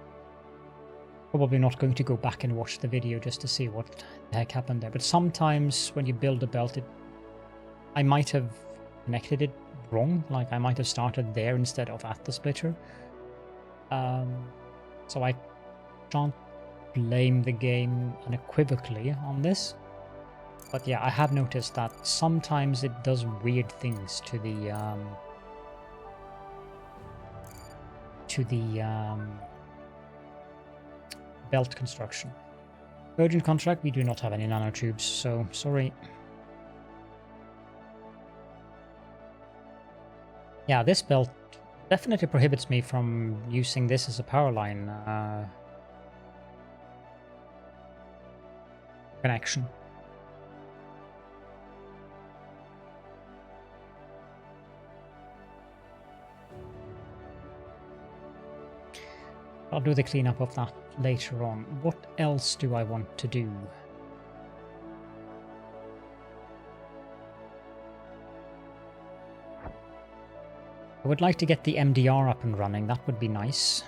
Probably not going to go back and watch the video just to see what the heck happened there. But sometimes when you build a belt, I might have connected it wrong. Like I might have started there instead of at the splitter. So I can't blame the game unequivocally on this. But yeah, I have noticed that sometimes it does weird things to the belt construction. Urgent contract, we do not have any nanotubes, so sorry. Yeah, this belt definitely prohibits me from using this as a power line connection. I'll do the cleanup of that later on. What else do I want to do? I would like to get the MDR up and running. That would be nice.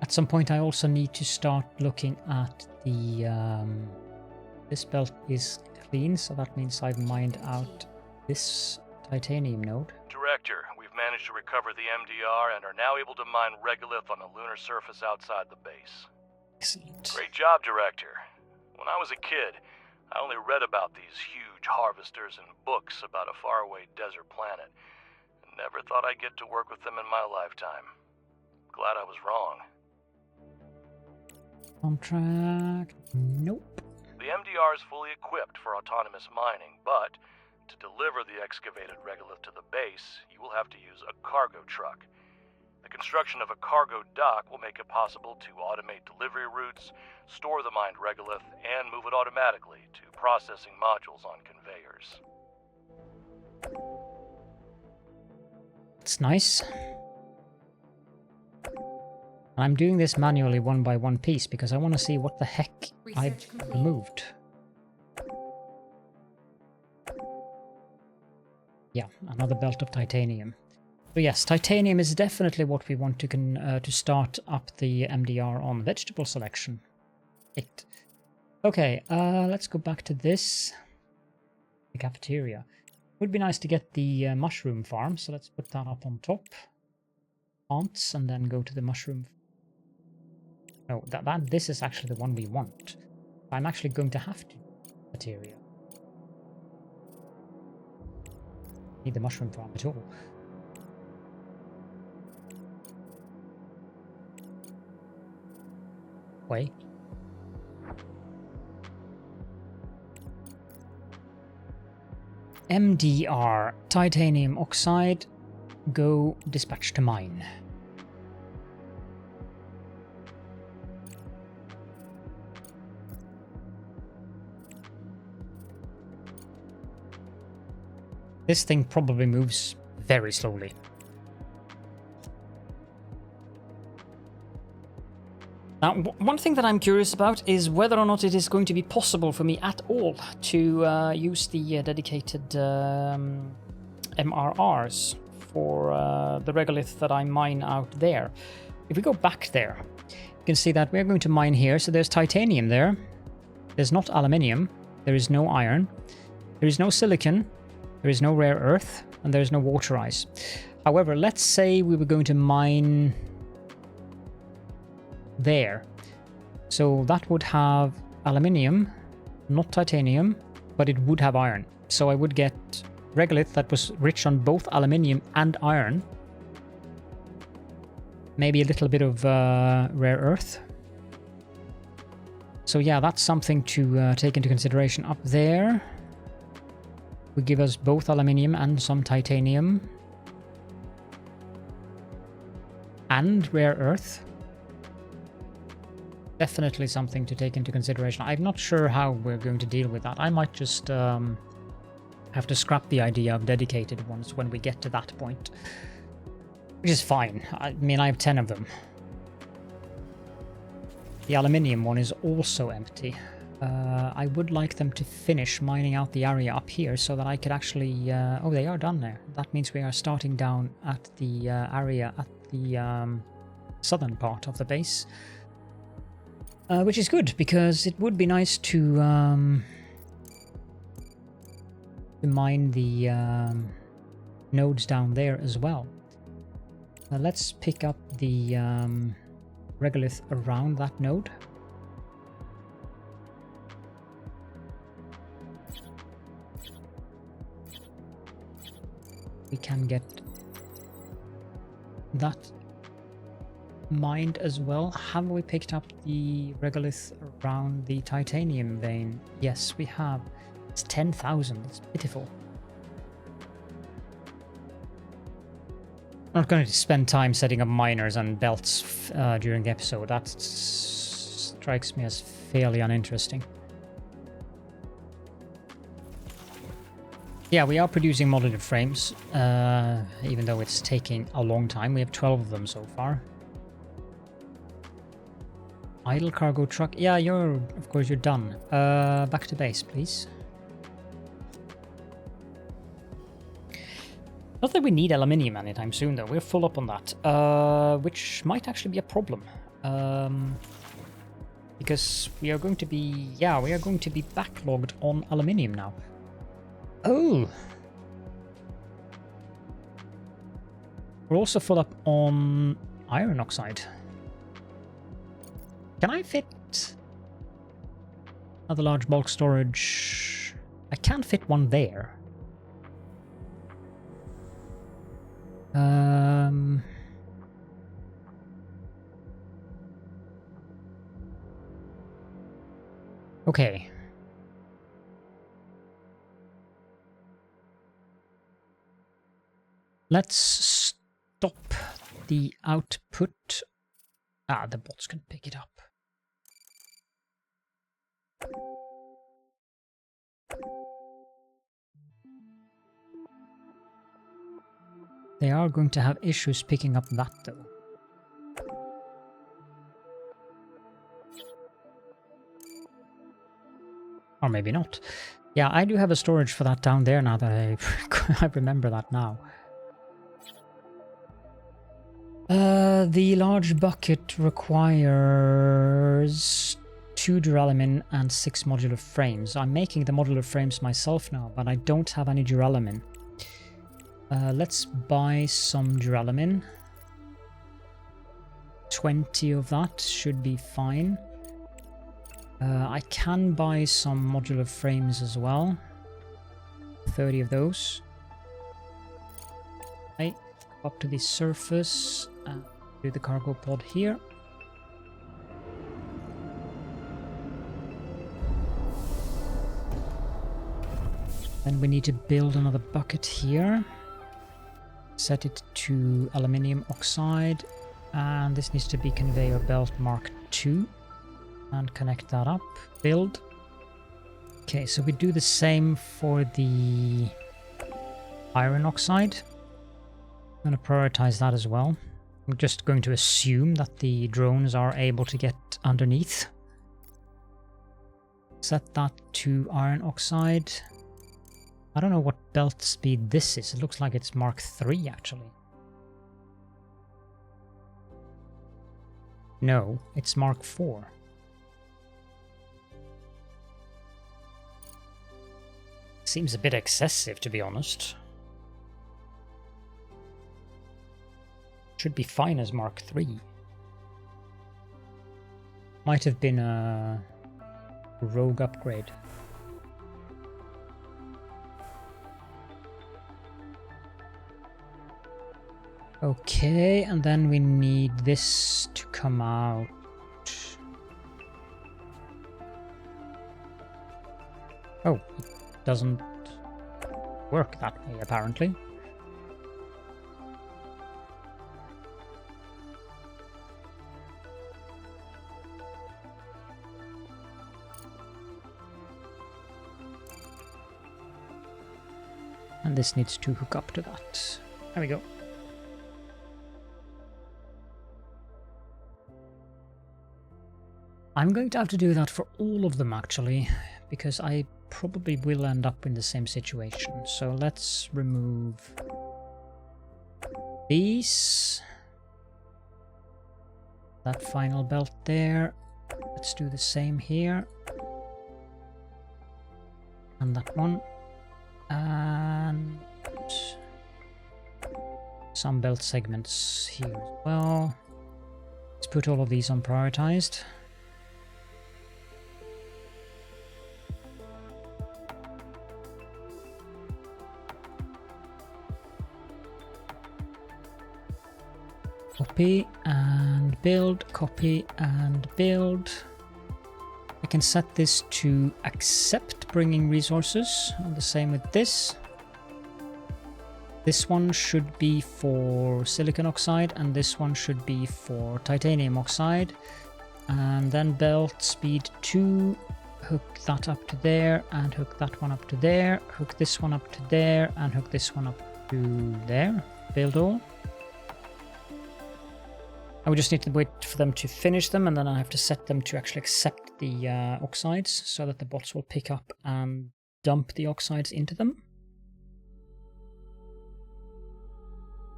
At some point I also need to start looking at the... this belt is clean, so that means I've mined out this titanium node. Director, we've managed to recover the MDR and are now able to mine regolith on the lunar surface outside the base. Excellent. Great job, Director. When I was a kid, I only read about these huge harvesters in books about a faraway desert planet. Never thought I'd get to work with them in my lifetime. Glad I was wrong. Contract. Nope. The MDR is fully equipped for autonomous mining, but to deliver the excavated regolith to the base, you will have to use a cargo truck. The construction of a cargo dock will make it possible to automate delivery routes, store the mined regolith, and move it automatically to processing modules on conveyors. It's nice. I'm doing this manually one by one piece because I want to see what the heck I've removed. Yeah, another belt of titanium. So yes, titanium is definitely what we want to start up the MDR on vegetable selection. Okay, let's go back to this. The cafeteria. Would be nice to get the mushroom farm, so let's put that up on top. Plants, and then go to the mushroom. No, this is actually the one we want. I'm actually going to have to cafeteria. Need the mushroom farm at all. Wait. MDR, titanium oxide, go dispatch to mine. This thing probably moves very slowly. Now, one thing that I'm curious about is whether or not it is going to be possible for me at all to use the dedicated MRRs for the regolith that I mine out there. If we go back there, you can see that we're going to mine here. So there's titanium there. There's not aluminium. There is no iron. There is no silicon. There is no rare earth. And there is no water ice. However, let's say we were going to mine there. So that would have aluminium, not titanium, but it would have iron. So I would get regolith that was rich on both aluminium and iron. Maybe a little bit of rare earth. So yeah, that's something to take into consideration. Up there would give us both aluminium and some titanium. And rare earth. Definitely something to take into consideration. I'm not sure how we're going to deal with that. I might just have to scrap the idea of dedicated ones when we get to that point. Which is fine. I mean, I have 10 of them. The aluminium one is also empty. I would like them to finish mining out the area up here so that I could actually... oh, they are done there. That means we are starting down at the area at the southern part of the base. Which is good, because it would be nice to mine the nodes down there as well. Let's pick up the regolith around that node. We can get that mined as well. Have we picked up the regolith around the titanium vein? Yes, we have. It's 10,000. It's pitiful. I'm not going to spend time setting up miners and belts during the episode. That strikes me as fairly uninteresting. Yeah, we are producing modded frames, even though it's taking a long time. We have 12 of them so far. Idle cargo truck. Yeah, of course you're done. Back to base, please. Not that we need aluminium anytime soon, though. We're full up on that, which might actually be a problem. Because we are going to be, backlogged on aluminium now. Oh! We're also full up on iron oxide. Can I fit another large bulk storage? I can fit one there. Okay. Let's stop the output. Ah, the bots can pick it up. They are going to have issues picking up that though. Or maybe not. Yeah, I do have a storage for that down there now that I remember that now. The large bucket requires 2 duralumin and 6 modular frames. I'm making the modular frames myself now, but I don't have any duralumin. Let's buy some duralumin. 20 of that should be fine. I can buy some modular frames as well. 30 of those. Okay, up to the surface and do the cargo pod here. Then we need to build another bucket here. Set it to aluminium oxide, and this needs to be conveyor belt Mark II. And connect that up. Build. Okay, so we do the same for the iron oxide. I'm going to prioritize that as well. I'm just going to assume that the drones are able to get underneath. Set that to iron oxide. I don't know what belt speed this is. It looks like it's Mark III actually. No, it's Mark IV. Seems a bit excessive, to be honest. Should be fine as Mark III. Might have been a rogue upgrade. Okay, and then we need this to come out. Oh, it doesn't work that way, apparently. And this needs to hook up to that. There we go. I'm going to have to do that for all of them, actually, because I probably will end up in the same situation. So let's remove these. That final belt there. Let's do the same here. And that one. And some belt segments here as well. Let's put all of these on prioritized. Copy and build, copy and build. I can set this to accept bringing resources, and the same with this. This one should be for silicon oxide, and this one should be for titanium oxide. And then belt speed 2, hook that up to there, and hook that one up to there, hook this one up to there, and hook this one up to there. Build all. I would just need to wait for them to finish them, and then I have to set them to actually accept the oxides so that the bots will pick up and dump the oxides into them.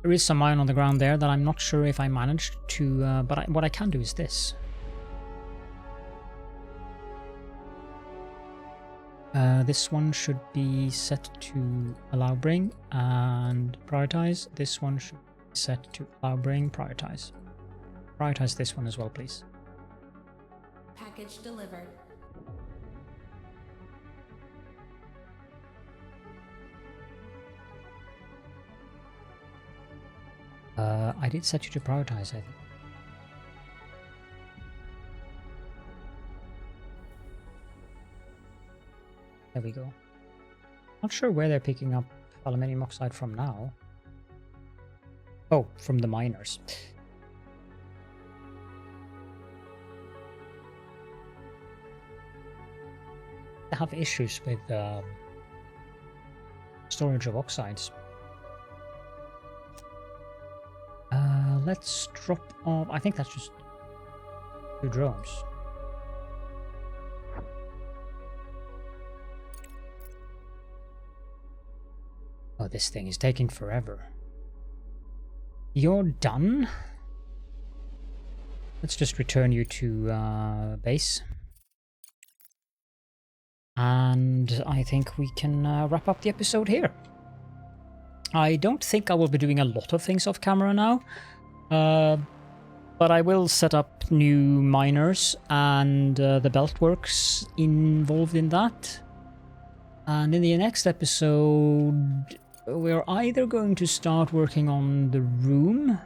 There is some iron on the ground there that I'm not sure if I managed to, but what I can do is this. This one should be set to allow bring and prioritize. This one should be Set to allow bring, prioritize. Prioritize this one as well, please. Package delivered. I did set you to prioritize, I think. There we go. Not sure where they're picking up aluminium oxide from now. Oh, from the miners. They have issues with storage of oxides. Let's drop off. I think that's just 2 drones. Oh, this thing is taking forever. You're done? Let's just return you to base. And I think we can wrap up the episode here. I don't think I will be doing a lot of things off camera now. But I will set up new miners and the Beltworks involved in that. And in the next episode, we're either going to start working on the room,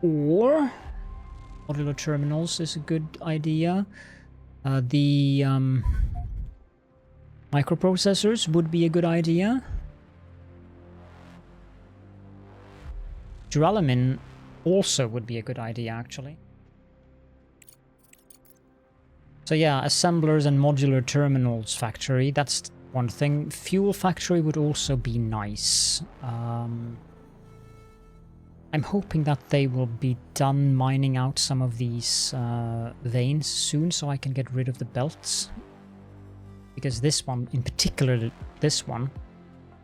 or modular terminals is a good idea. The microprocessors would be a good idea. Duralumin also would be a good idea, actually. So yeah, assemblers and modular terminals factory, that's one thing. Fuel factory would also be nice. I'm hoping that they will be done mining out some of these veins soon, so I can get rid of the belts. Because this one, in particular, this one,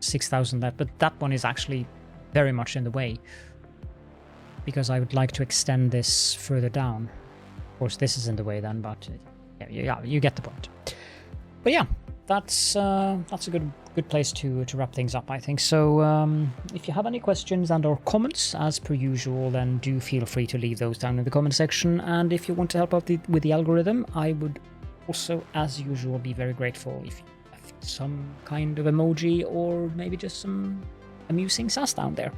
6,000 left, but that one is actually very much in the way. Because I would like to extend this further down. Of course, this is in the way then, but yeah, you get the point. But yeah, that's a good place to wrap things up, I think. So if you have any questions and or comments, as per usual, then do feel free to leave those down in the comment section. And if you want to help out with the algorithm, I would also, as usual, be very grateful if you left some kind of emoji or maybe just some amusing sass down there.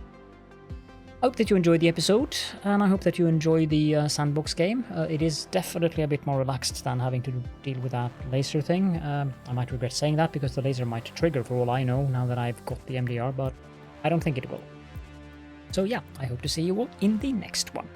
I hope that you enjoyed the episode, and I hope that you enjoy the sandbox game. It is definitely a bit more relaxed than having to deal with that laser thing. I might regret saying that because the laser might trigger for all I know now that I've got the MDR, but I don't think it will. So yeah, I hope to see you all in the next one.